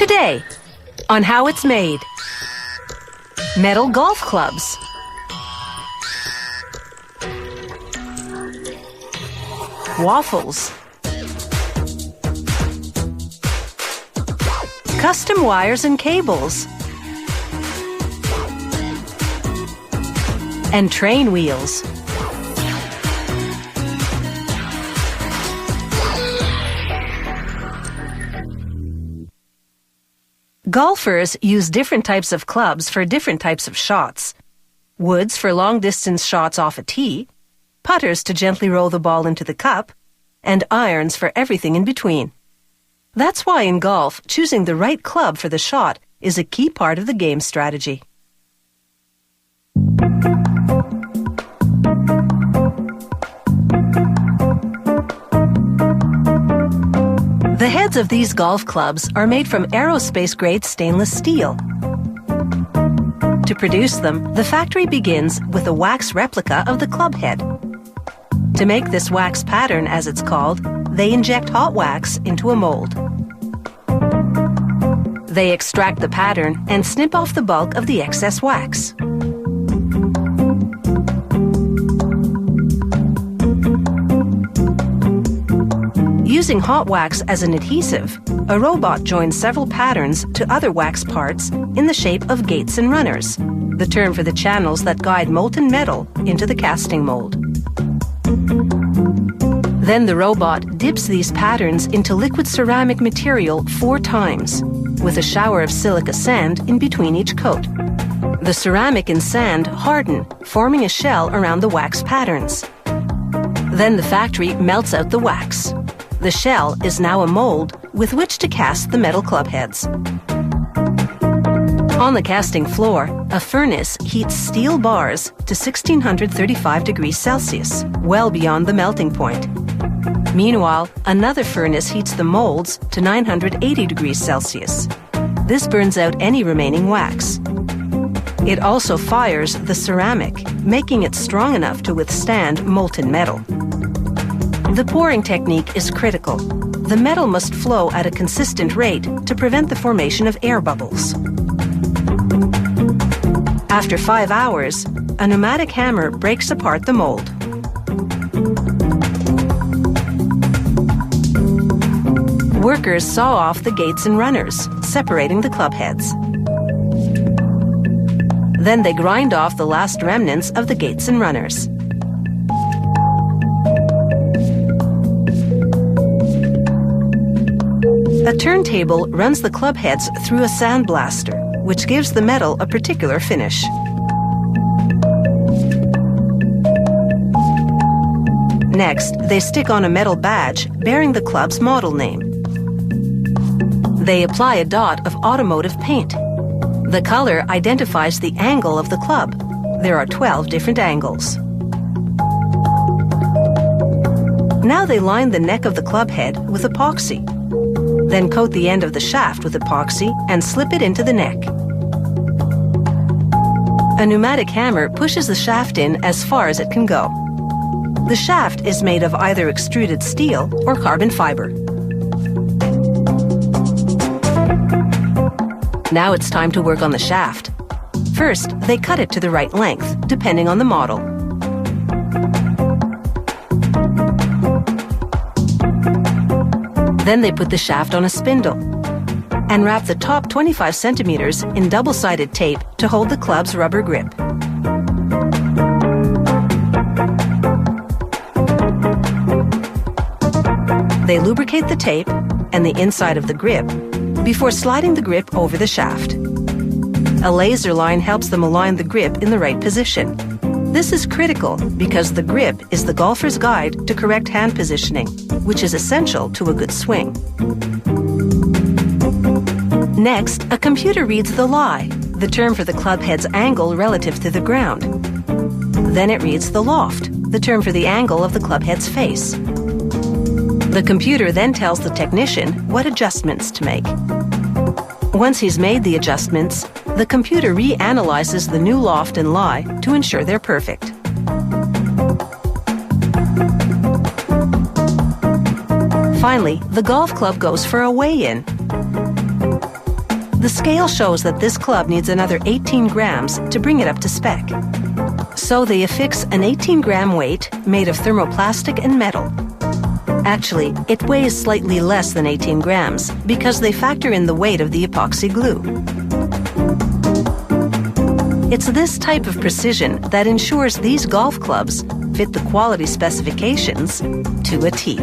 Today, on how it's made. Metal golf clubs. Waffles. Custom wires and cables. And train wheels. Golfers use different types of clubs for different types of shots. Woods for long-distance shots off a tee, putters to gently roll the ball into the cup, and irons for everything in between. That's why in golf, choosing the right club for the shot is a key part of the game strategy. The heads of these golf clubs are made from aerospace-grade stainless steel. To produce them, the factory begins with a wax replica of the club head. To make this wax pattern, as it's called, they inject hot wax into a mold. They extract the pattern and snip off the bulk of the excess wax. Using hot wax as an adhesive, a robot joins several patterns to other wax parts in the shape of gates and runners, the term for the channels that guide molten metal into the casting mold. Then the robot dips these patterns into liquid ceramic material 4 times, with a shower of silica sand in between each coat. The ceramic and sand harden, forming a shell around the wax patterns. Then the factory melts out the wax. The shell is now a mold with which to cast the metal club heads. On the casting floor, a furnace heats steel bars to 1635 degrees Celsius, well beyond the melting point. Meanwhile, another furnace heats the molds to 980 degrees Celsius. This burns out any remaining wax. It also fires the ceramic, making it strong enough to withstand molten metal. The pouring technique is critical. The metal must flow at a consistent rate to prevent the formation of air bubbles. After 5 hours, a pneumatic hammer breaks apart the mold. Workers saw off the gates and runners, separating the club heads. Then they grind off the last remnants of the gates and runners. A turntable runs the club heads through a sandblaster, which gives the metal a particular finish. Next, they stick on a metal badge bearing the club's model name. They apply a dot of automotive paint. The color identifies the angle of the club. There are 12 different angles. Now they line the neck of the club head with epoxy. Then coat the end of the shaft with epoxy and slip it into the neck. A pneumatic hammer pushes the shaft in as far as it can go. The shaft is made of either extruded steel or carbon fiber. Now it's time to work on the shaft. First, they cut it to the right length, depending on the model. Then they put the shaft on a spindle and wrap the top 25 centimeters in double-sided tape to hold the club's rubber grip. They lubricate the tape and the inside of the grip before sliding the grip over the shaft. A laser line helps them align the grip in the right position. This is critical because the grip is the golfer's guide to correct hand positioning, which is essential to a good swing. Next, a computer reads the lie, the term for the club head's angle relative to the ground. Then it reads the loft, the term for the angle of the club head's face. The computer then tells the technician what adjustments to make. Once he's made the adjustments, the computer reanalyzes the new loft and lie to ensure they're perfect. Finally, the golf club goes for a weigh-in. The scale shows that this club needs another 18 grams to bring it up to spec. So they affix an 18-gram weight made of thermoplastic and metal. Actually, it weighs slightly less than 18 grams because they factor in the weight of the epoxy glue. It's this type of precision that ensures these golf clubs fit the quality specifications to a T.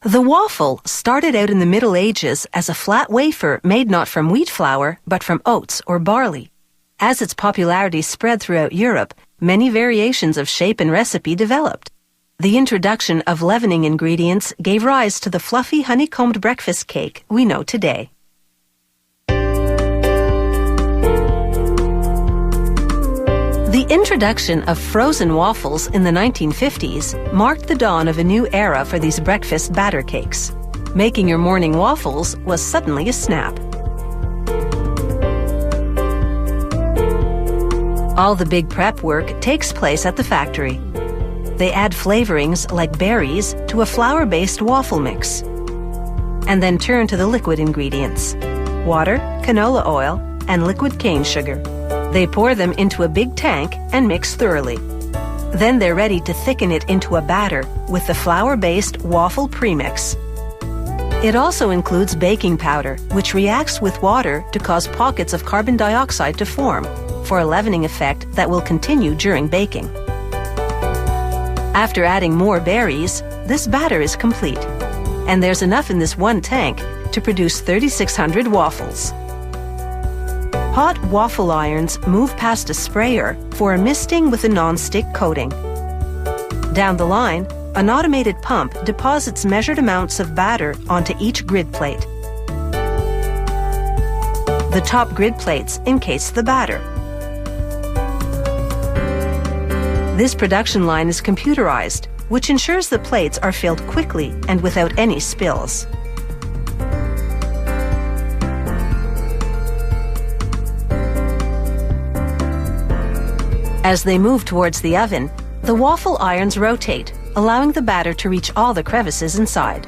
The waffle started out in the Middle Ages as a flat wafer made not from wheat flour, but from oats or barley. As its popularity spread throughout Europe, many variations of shape and recipe developed. The introduction of leavening ingredients gave rise to the fluffy honeycombed breakfast cake we know today. The introduction of frozen waffles in the 1950s marked the dawn of a new era for these breakfast batter cakes. Making your morning waffles was suddenly a snap. All the big prep work takes place at the factory. They add flavorings like berries to a flour-based waffle mix, and then turn to the liquid ingredients: water, canola oil, and liquid cane sugar. They pour them into a big tank and mix thoroughly. Then they're ready to thicken it into a batter with the flour-based waffle premix. It also includes baking powder, which reacts with water to cause pockets of carbon dioxide to form, for a leavening effect that will continue during baking. After adding more berries, this batter is complete, and there's enough in this one tank to produce 3,600 waffles. Hot waffle irons move past a sprayer for a misting with a non-stick coating. Down the line, an automated pump deposits measured amounts of batter onto each grid plate. The top grid plates encase the batter. This production line is computerized, which ensures the plates are filled quickly and without any spills. As they move towards the oven, the waffle irons rotate, allowing the batter to reach all the crevices inside.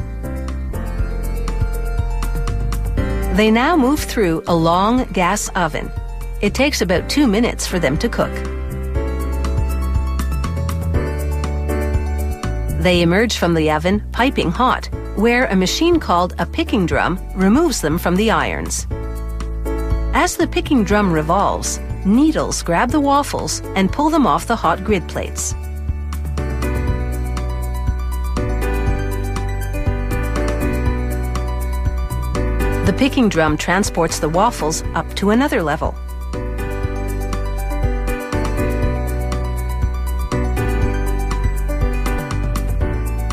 They now move through a long gas oven. It takes about 2 minutes for them to cook. They emerge from the oven piping hot, where a machine called a picking drum removes them from the irons. As the picking drum revolves, needles grab the waffles and pull them off the hot grid plates. The picking drum transports the waffles up to another level.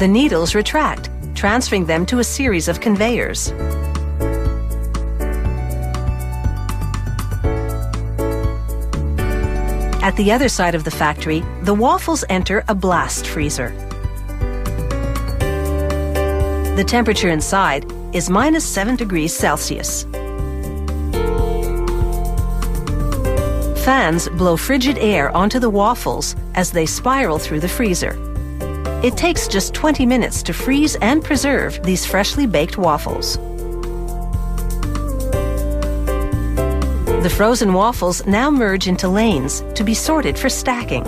The needles retract, transferring them to a series of conveyors. At the other side of the factory, the waffles enter a blast freezer. The temperature inside is -7 degrees Celsius. Fans blow frigid air onto the waffles as they spiral through the freezer. It takes just 20 minutes to freeze and preserve these freshly baked waffles. The frozen waffles now merge into lanes to be sorted for stacking.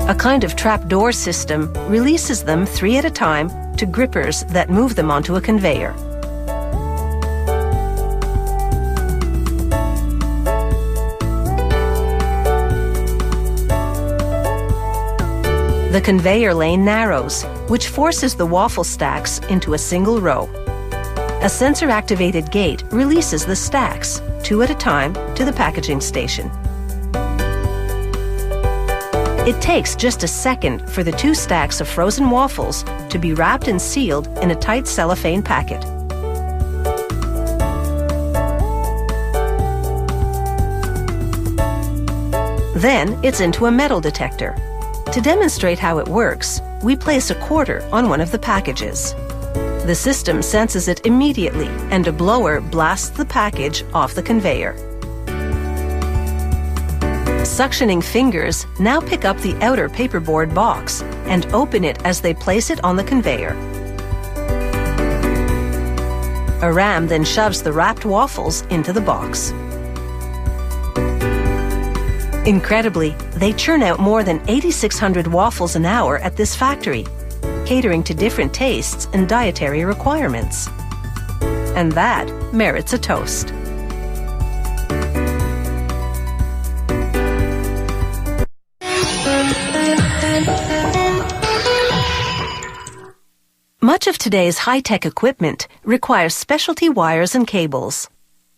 A kind of trapdoor system releases them 3 at a time to grippers that move them onto a conveyor. The conveyor lane narrows, which forces the waffle stacks into a single row. A sensor-activated gate releases the stacks, 2 at a time, to the packaging station. It takes just a second for the 2 stacks of frozen waffles to be wrapped and sealed in a tight cellophane packet. Then it's into a metal detector. To demonstrate how it works, we place a quarter on one of the packages. The system senses it immediately, and a blower blasts the package off the conveyor. Suctioning fingers now pick up the outer paperboard box and open it as they place it on the conveyor. A ram then shoves the wrapped waffles into the box. Incredibly, they churn out more than 8,600 waffles an hour at this factory, catering to different tastes and dietary requirements. And that merits a toast. Much of today's high-tech equipment requires specialty wires and cables.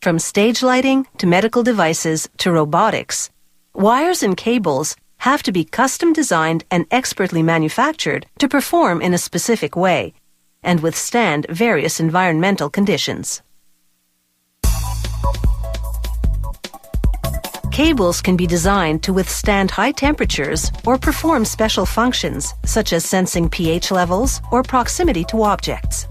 From stage lighting to medical devices to robotics, wires and cables have to be custom designed and expertly manufactured to perform in a specific way and withstand various environmental conditions. Cables can be designed to withstand high temperatures or perform special functions, such as sensing pH levels or proximity to objects.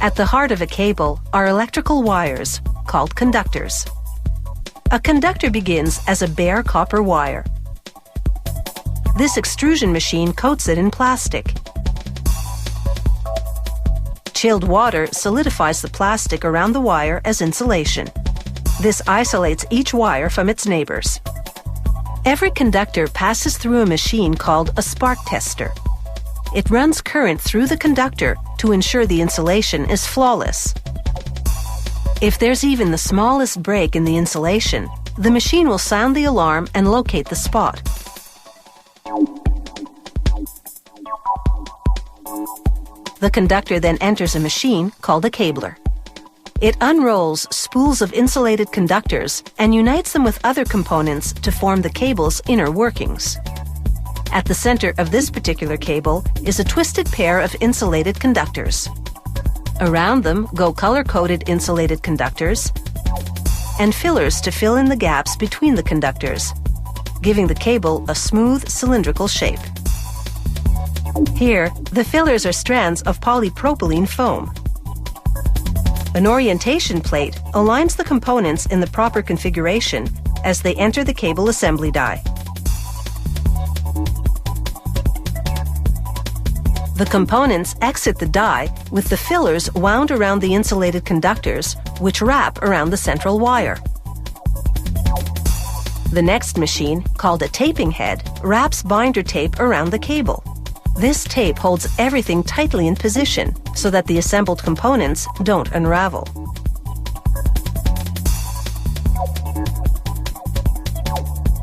At the heart of a cable are electrical wires, called conductors. A conductor begins as a bare copper wire. This extrusion machine coats it in plastic. Chilled water solidifies the plastic around the wire as insulation. This isolates each wire from its neighbors. Every conductor passes through a machine called a spark tester. It runs current through the conductor to ensure the insulation is flawless. If there's even the smallest break in the insulation, the machine will sound the alarm and locate the spot. The conductor then enters a machine called a cabler. It unrolls spools of insulated conductors and unites them with other components to form the cable's inner workings. At the center of this particular cable is a twisted pair of insulated conductors. Around them go color-coded insulated conductors and fillers to fill in the gaps between the conductors, giving the cable a smooth, cylindrical shape. Here, the fillers are strands of polypropylene foam. An orientation plate aligns the components in the proper configuration as they enter the cable assembly die. The components exit the die with the fillers wound around the insulated conductors, which wrap around the central wire. The next machine, called a taping head, wraps binder tape around the cable. This tape holds everything tightly in position so that the assembled components don't unravel.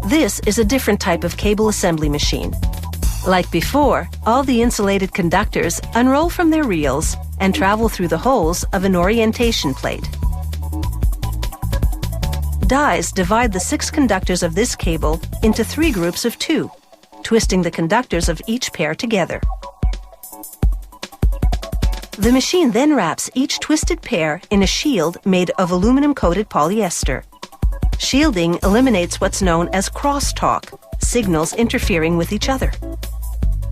This is a different type of cable assembly machine. Like before, all the insulated conductors unroll from their reels and travel through the holes of an orientation plate. Dies divide the 6 conductors of this cable into 3 groups of 2, twisting the conductors of each pair together. The machine then wraps each twisted pair in a shield made of aluminum-coated polyester. Shielding eliminates what's known as crosstalk, signals interfering with each other.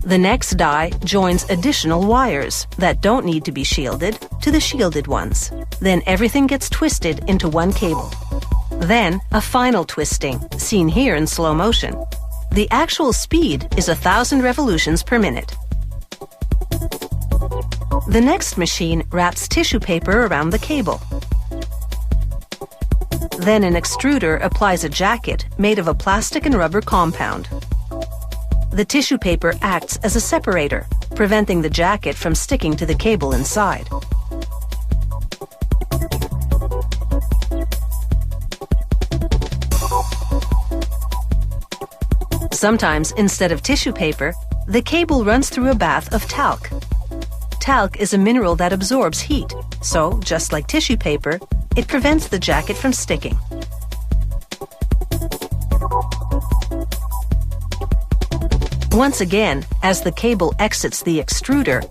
The next die joins additional wires that don't need to be shielded to the shielded ones. Then everything gets twisted into one cable. Then a final twisting, seen here in slow motion. The actual speed is 1,000 revolutions per minute. The next machine wraps tissue paper around the cable. Then an extruder applies a jacket made of a plastic and rubber compound. The tissue paper acts as a separator, preventing the jacket from sticking to the cable inside. Sometimes, instead of tissue paper, the cable runs through a bath of talc. Talc is a mineral that absorbs heat, so, just like tissue paper, it prevents the jacket from sticking. Once again, as the cable exits the extruder,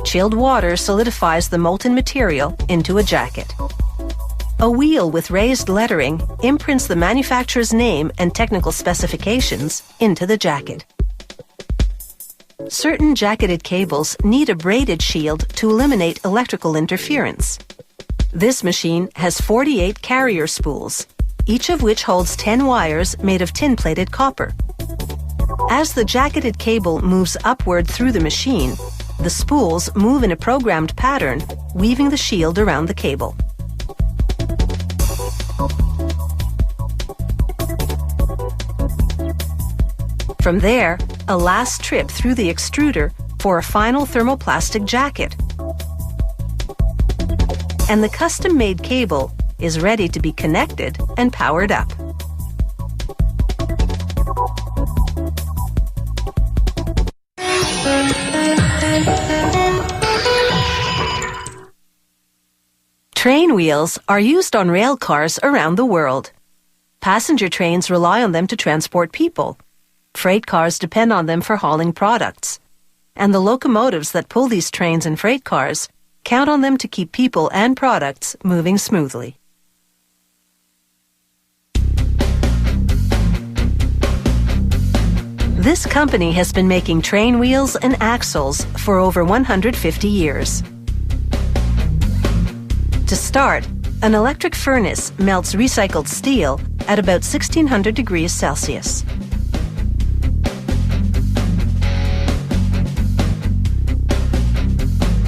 chilled water solidifies the molten material into a jacket. A wheel with raised lettering imprints the manufacturer's name and technical specifications into the jacket. Certain jacketed cables need a braided shield to eliminate electrical interference. This machine has 48 carrier spools. each of which holds 10 wires made of tin-plated copper. As the jacketed cable moves upward through the machine, the spools move in a programmed pattern, weaving the shield around the cable. From there, a last trip through the extruder for a final thermoplastic jacket. And the custom-made cable is ready to be connected and powered up. Train wheels are used on rail cars around the world. Passenger trains rely on them to transport people. Freight cars depend on them for hauling products. And the locomotives that pull these trains and freight cars count on them to keep people and products moving smoothly. This company has been making train wheels and axles for over 150 years. To start, an electric furnace melts recycled steel at about 1600 degrees Celsius.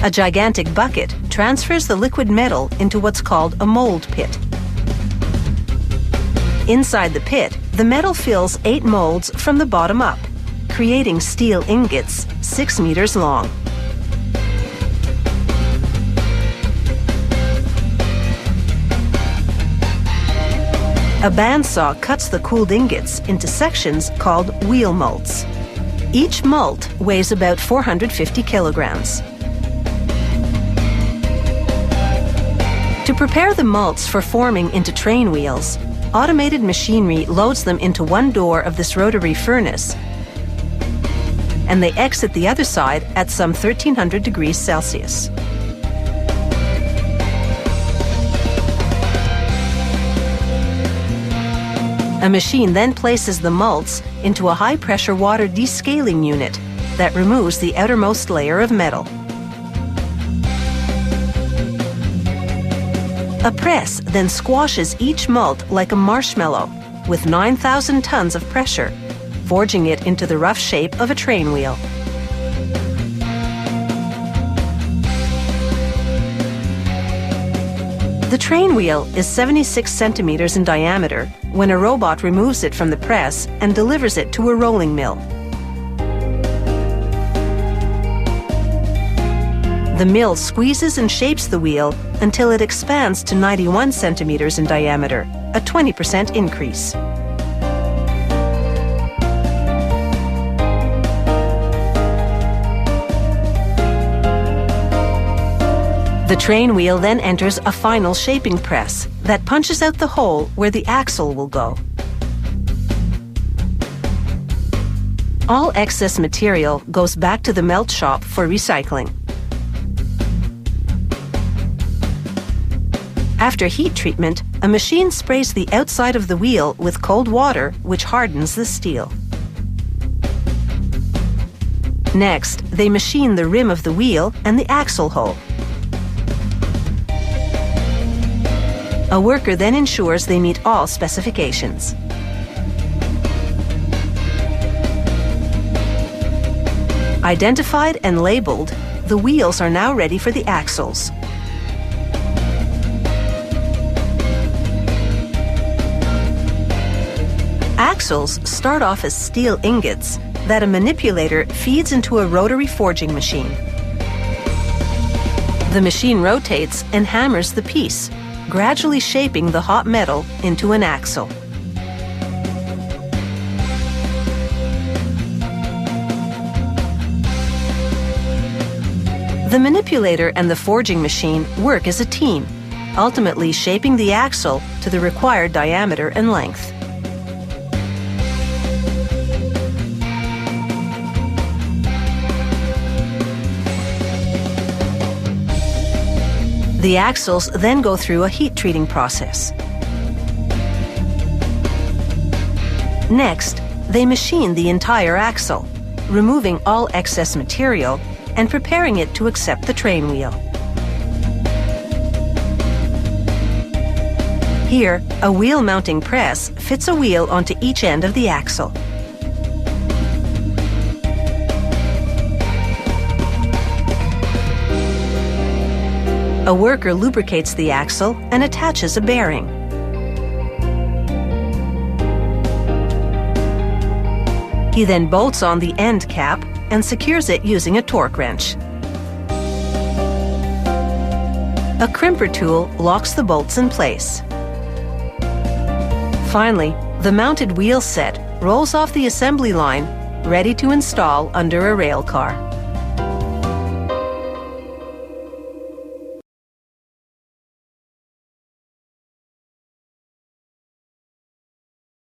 A gigantic bucket transfers the liquid metal into what's called a mold pit. Inside the pit, the metal fills 8 molds from the bottom up, creating steel ingots 6 meters long. A bandsaw cuts the cooled ingots into sections called wheel molds. Each mold weighs about 450 kilograms. To prepare the molds for forming into train wheels, automated machinery loads them into one door of this rotary furnace, and they exit the other side at some 1300 degrees Celsius. A machine then places the molds into a high-pressure water descaling unit that removes the outermost layer of metal. A press then squashes each mold like a marshmallow with 9,000 tons of pressure, forging it into the rough shape of a train wheel. The train wheel is 76 centimeters in diameter when a robot removes it from the press and delivers it to a rolling mill. The mill squeezes and shapes the wheel until it expands to 91 centimeters in diameter, a 20% increase. The train wheel then enters a final shaping press that punches out the hole where the axle will go. All excess material goes back to the melt shop for recycling. After heat treatment, a machine sprays the outside of the wheel with cold water, which hardens the steel. Next, they machine the rim of the wheel and the axle hole. A worker then ensures they meet all specifications. Identified and labeled, the wheels are now ready for the axles. Axles start off as steel ingots that a manipulator feeds into a rotary forging machine. The machine rotates and hammers the piece, gradually shaping the hot metal into an axle. The manipulator and the forging machine work as a team, ultimately shaping the axle to the required diameter and length. The axles then go through a heat treating process. Next, they machine the entire axle, removing all excess material and preparing it to accept the train wheel. Here, a wheel mounting press fits a wheel onto each end of the axle. A worker lubricates the axle and attaches a bearing. He then bolts on the end cap and secures it using a torque wrench. A crimper tool locks the bolts in place. Finally, the mounted wheel set rolls off the assembly line, ready to install under a rail car.